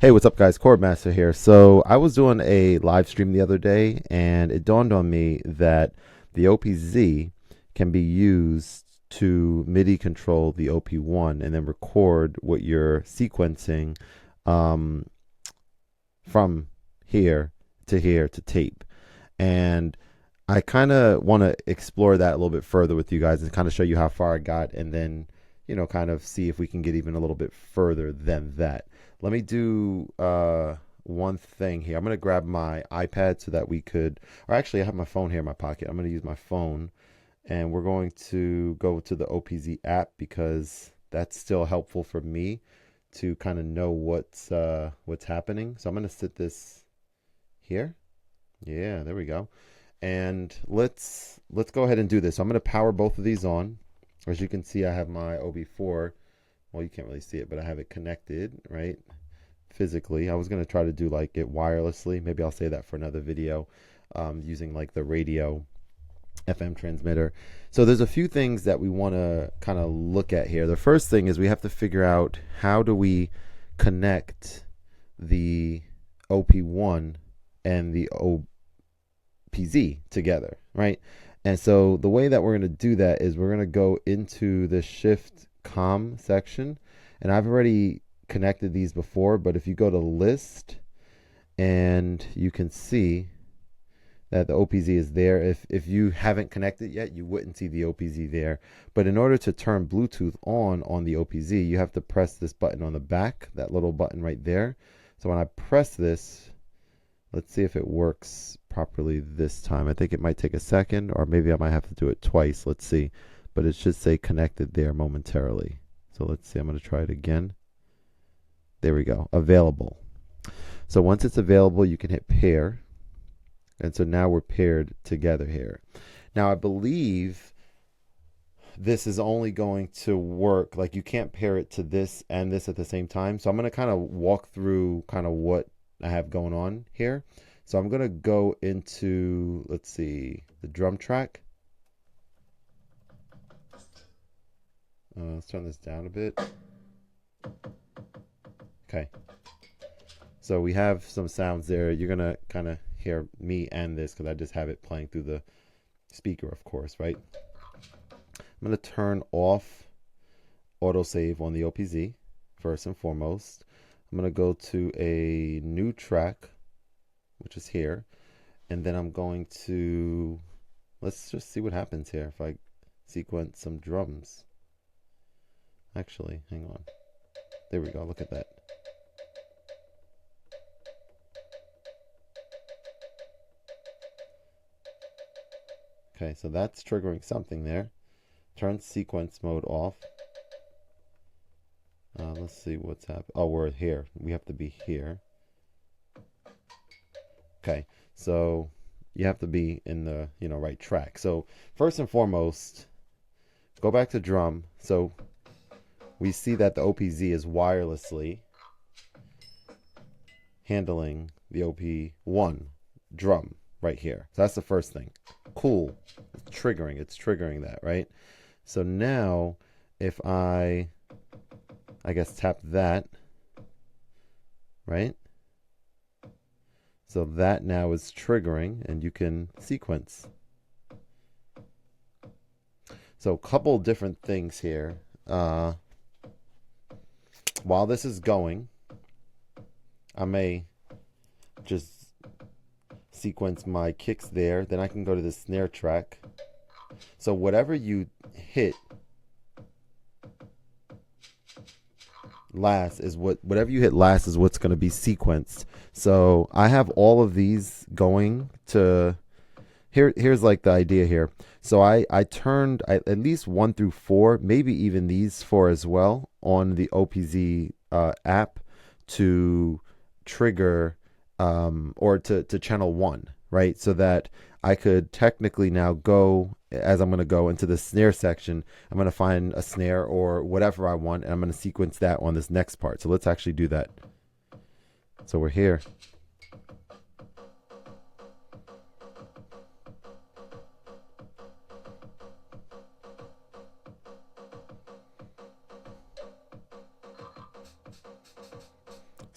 Hey, what's up, guys? Chord Master here. So I was doing a live stream the other day, and it dawned on me that the OPZ can be used to MIDI control the OP-1 and then record what you're sequencing um, from here to tape. And I kind of want to explore that a little bit further with you guys and kind of show you how far I got, and then, kind of see if we can get even a little bit further than that. Let me do one thing here. I'm going to grab my iPad so that we could, or actually, I have my phone here in my pocket. I'm going to use my phone, and we're going to go to the OPZ app because that's still helpful for me to kind of know what's happening. So I'm going to sit this here. Yeah, there we go. And let's go ahead and do this. So I'm going to power both of these on. As you can see, I have my OB4. Well, you can't really see it, but I have it connected, right? Physically. I was going to try to do like it wirelessly. Maybe I'll say that for another video, using like the radio FM transmitter. So there's a few things that we want to kind of look at here. The first thing is we have to figure out how do we connect the OP1 and the OPZ together, right? And so the way that we're going to do that is we're going to go into the shift com section, and I've already connected these before, but if you go to list, and you can see that the OPZ is there. If you haven't connected yet, you wouldn't see the OPZ there. But in order to turn Bluetooth on the OPZ, you have to press this button on the back, that little button right there. So when I press this, let's see if it works properly this time. I think it might take a second, or maybe I might have to do it twice. Let's see. But it should say connected there momentarily. So let's see. I'm going to try it again. There we go. Available. So once it's available, you can hit pair. And so now we're paired together here. Now I believe this is only going to work, like you can't pair it to this and this at the same time. So I'm going to kind of walk through kind of what I have going on here. So I'm going to go into, let's see, the drum track. Let's turn this down a bit. Okay. So we have some sounds there. You're going to kind of hear me and this because I just have it playing through the speaker, of course, right? I'm going to turn off autosave on the OPZ first and foremost. I'm going to go to a new track, which is here, and then I'm going to, let's just see what happens here if I sequence some drums. Actually, hang on. There we go. Look at that. Okay, so that's triggering something there. Turn sequence mode off. Let's see what's happening. Oh, we're here. We have to be here. Okay, so you have to be in the right track. So first and foremost, go back to drum. So we see that the OPZ is wirelessly handling the OP1 drum right here. So that's the first thing. Cool. It's triggering that, right? So now if I guess tap that, right? So that now is triggering, and you can sequence. So a couple different things here. While this is going, I may just sequence my kicks there. Then I can go to the snare track. So whatever you hit last is whatever you hit last is what's going to be sequenced. So I have all of these going to here's like the idea here. So I turned at least 1 through 4, maybe even these 4 as well on the OPZ app to trigger or to channel 1, right? So that I could technically now go, as I'm going to go into the snare section, I'm going to find a snare or whatever I want, and I'm going to sequence that on this next part. So let's actually do that. So we're here.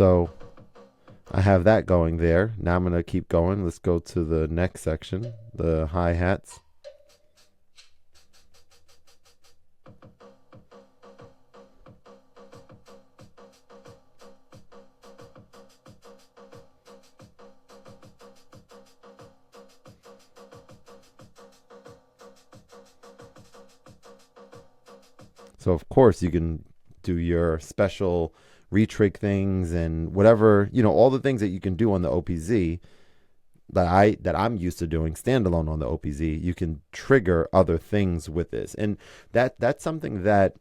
So I have that going there. Now I'm going to keep going. Let's go to the next section, the hi-hats. So of course you can do your special retrig things and whatever, all the things that you can do on the OPZ that I'm used to doing standalone on the OPZ. You can trigger other things with this. And that's something that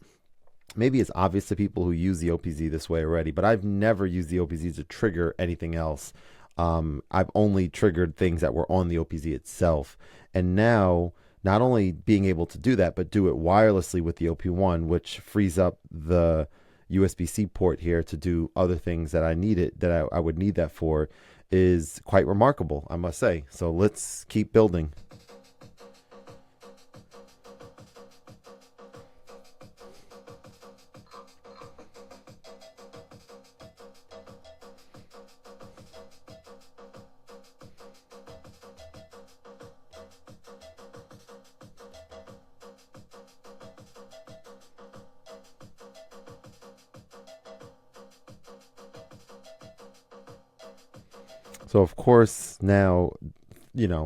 maybe it's obvious to people who use the OPZ this way already, but I've never used the OPZ to trigger anything else. I've only triggered things that were on the OPZ itself. And now, not only being able to do that, but do it wirelessly with the OP-1, which frees up the USB-C port here to do other things that I would need that for, is quite remarkable, I must say. So let's keep building. So of course now,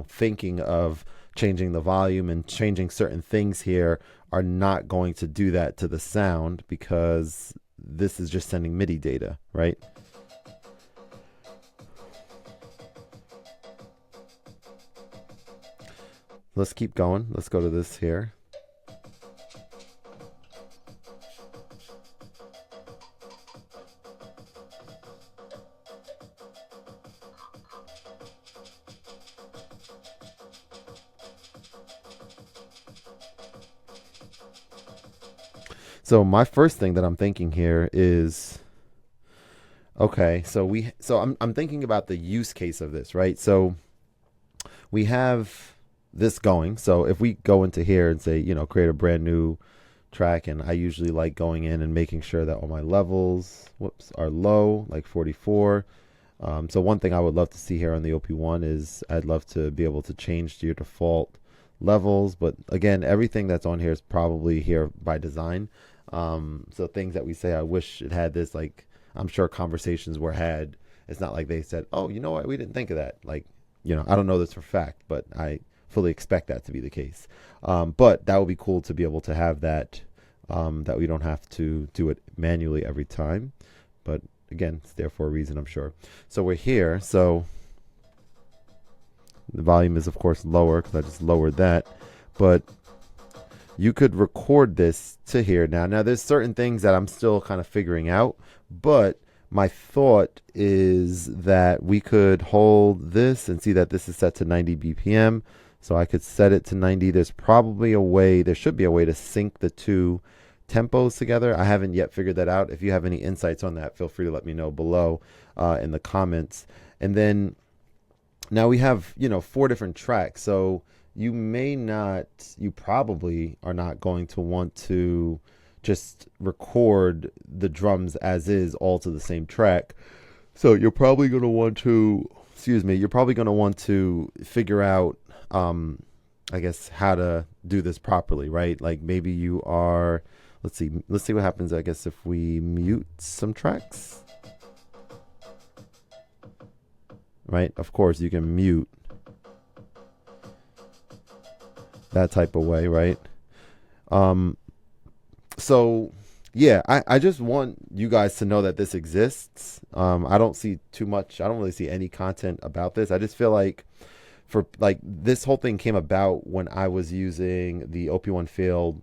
thinking of changing the volume and changing certain things here are not going to do that to the sound, because this is just sending MIDI data, right? Let's keep going. Let's go to this here. So my first thing that I'm thinking here is, okay, I'm thinking about the use case of this, right? So we have this going. So if we go into here and say, create a brand new track, and I usually like going in and making sure that all my levels, are low, like 44. So one thing I would love to see here on the OP-1 is I'd love to be able to change to your default levels. But again, everything that's on here is probably here by design. So things that we say, I wish it had this, like, I'm sure conversations were had. It's not like they said, oh, you know what, we didn't think of that. Like, I don't know this for fact, but I fully expect that to be the case. But that would be cool to be able to have that, that we don't have to do it manually every time. But again, it's there for a reason, I'm sure. So we're here. So the volume is, of course, lower because I just lowered that. But you could record this to here now. Now, there's certain things that I'm still kind of figuring out, but my thought is that we could hold this and see that this is set to 90 BPM. So I could set it to 90. There should be a way to sync the two tempos together. I haven't yet figured that out. If you have any insights on that, feel free to let me know below in the comments. And then now we have, 4 different tracks. So you probably are not going to want to just record the drums as is all to the same track. So you're probably going to want to, figure out, I guess, how to do this properly, right? Like maybe you are, let's see what happens, I guess, if we mute some tracks, right? Of course you can mute that type of way, right? So yeah, I just want you guys to know that this exists. I don't really see any content about this. I just feel like this whole thing came about when I was using the OP-1 field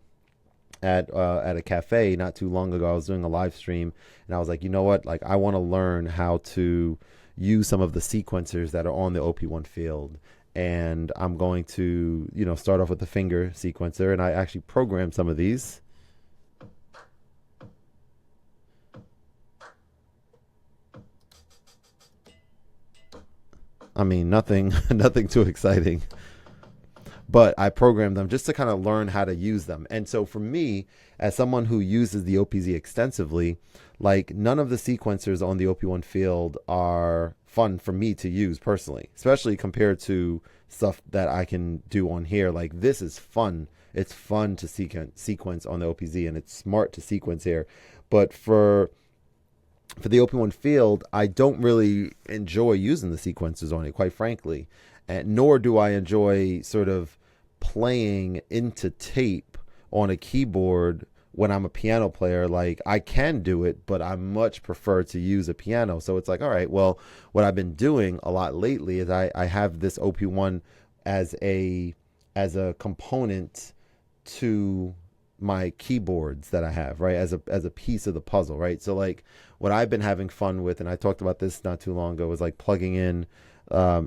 at a cafe not too long ago. I was doing a live stream and I was like, you know what? Like, I want to learn how to use some of the sequencers that are on the OP-1 field. And I'm going to, start off with the finger sequencer, and I actually programmed some of these. I mean, nothing too exciting. but I programmed them just to kind of learn how to use them. And so for me, as someone who uses the OPZ extensively, like none of the sequencers on the OP-1 field are fun for me to use personally, especially compared to stuff that I can do on here. Like this is fun. It's fun to sequence on the OPZ, and it's smart to sequence here. But for the OP-1 field, I don't really enjoy using the sequencers on it, quite frankly. And nor do I enjoy sort of playing into tape on a keyboard when I'm a piano player. Like I can do it, but I much prefer to use a piano. So it's like, all right, well, what I've been doing a lot lately is I have this OP-1 as a component to my keyboards that I have, right, as a piece of the puzzle, right? So like what I've been having fun with, and I talked about this not too long ago, was like plugging in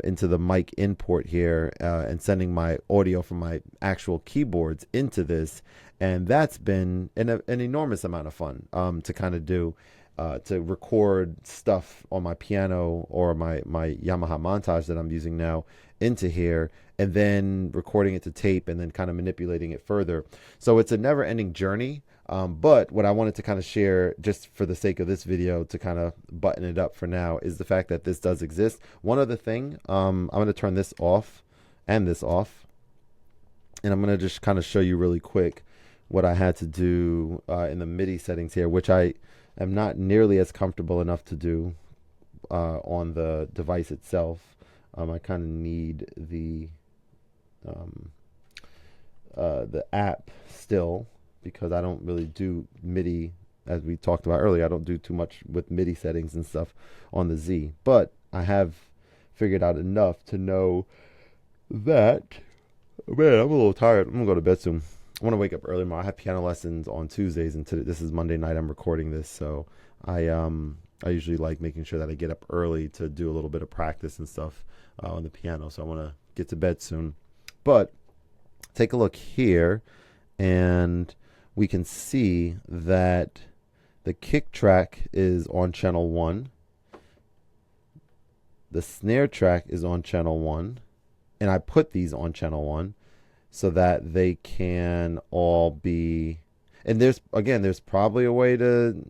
into the mic in port here and sending my audio from my actual keyboards into this, and that's been an enormous amount of fun to kind of do, to record stuff on my piano or my Yamaha Montage that I'm using now into here, and then recording it to tape and then kind of manipulating it further. So it's a never-ending journey. But what I wanted to kind of share, just for the sake of this video, to kind of button it up for now, is the fact that this does exist. One other thing, I'm going to turn this off and this off, and I'm going to just kind of show you really quick what I had to do in the MIDI settings here, which I am not nearly as comfortable enough to do on the device itself. I kind of need the app still, because I don't really do MIDI, as we talked about earlier. I don't do too much with MIDI settings and stuff on the Z, but I have figured out enough to know that, man, I'm a little tired. I'm gonna go to bed soon. I want to wake up early tomorrow. I have piano lessons on Tuesdays, and today, this is Monday night. I'm recording this, so I usually like making sure that I get up early to do a little bit of practice and stuff on the piano. So I want to get to bed soon. But take a look here, and we can see that the kick track is on channel 1. The snare track is on channel 1. And I put these on channel 1 so that they can all be... And there's probably a way to...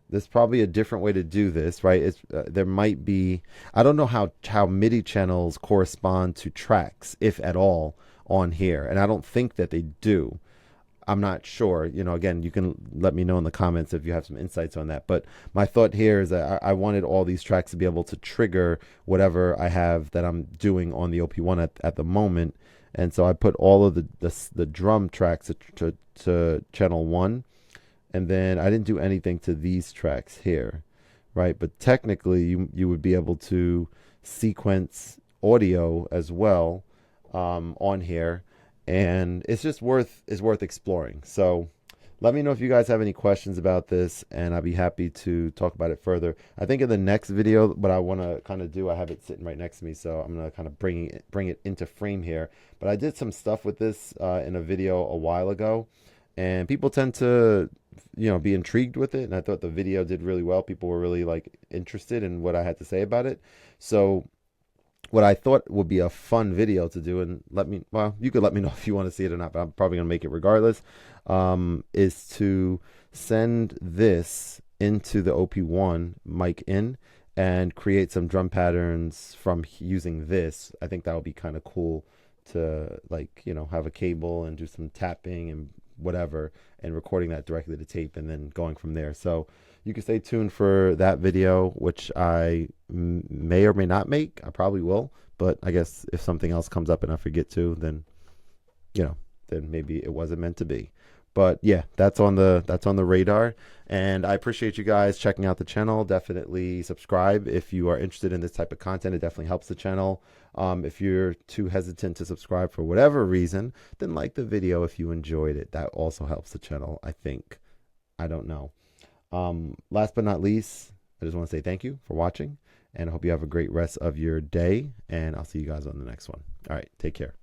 There's probably a different way to do this, right? There might be... I don't know how MIDI channels correspond to tracks, if at all, on here. And I don't think that they do. I'm not sure. You know, again, you can let me know in the comments if you have some insights on that. But my thought here is that I wanted all these tracks to be able to trigger whatever I have that I'm doing on the OP-1 at the moment. And so I put all of the drum tracks to channel 1. And then I didn't do anything to these tracks here, right? But technically, you would be able to sequence audio as well on here. And it's just worth exploring. So let me know if you guys have any questions about this, and I'll be happy to talk about it further. I think in the next video, what I want to kind of do, I have it sitting right next to me, so I'm going to kind of bring it into frame here. But I did some stuff with this in a video a while ago, and people tend to, you know, be intrigued with it. And I thought the video did really well. People were really like interested in what I had to say about it. So what I thought would be a fun video to do, and you could let me know if you want to see it or not, but I'm probably going to make it regardless, is to send this into the OP-1 mic in and create some drum patterns from using this. I think that would be kind of cool to, like, you know, have a cable and do some tapping and whatever, and recording that directly to tape and then going from there. So you can stay tuned for that video, which I may or may not make. I probably will, but I guess if something else comes up and I forget to, then, you know, then maybe it wasn't meant to be. But yeah, that's on the radar, and I appreciate you guys checking out the channel. Definitely subscribe if you are interested in this type of content. It definitely helps the channel. If you're too hesitant to subscribe for whatever reason, then like the video if you enjoyed it. That also helps the channel, I think. I don't know. Last but not least, I just want to say thank you for watching, and I hope you have a great rest of your day, and I'll see you guys on the next one. All right, take care.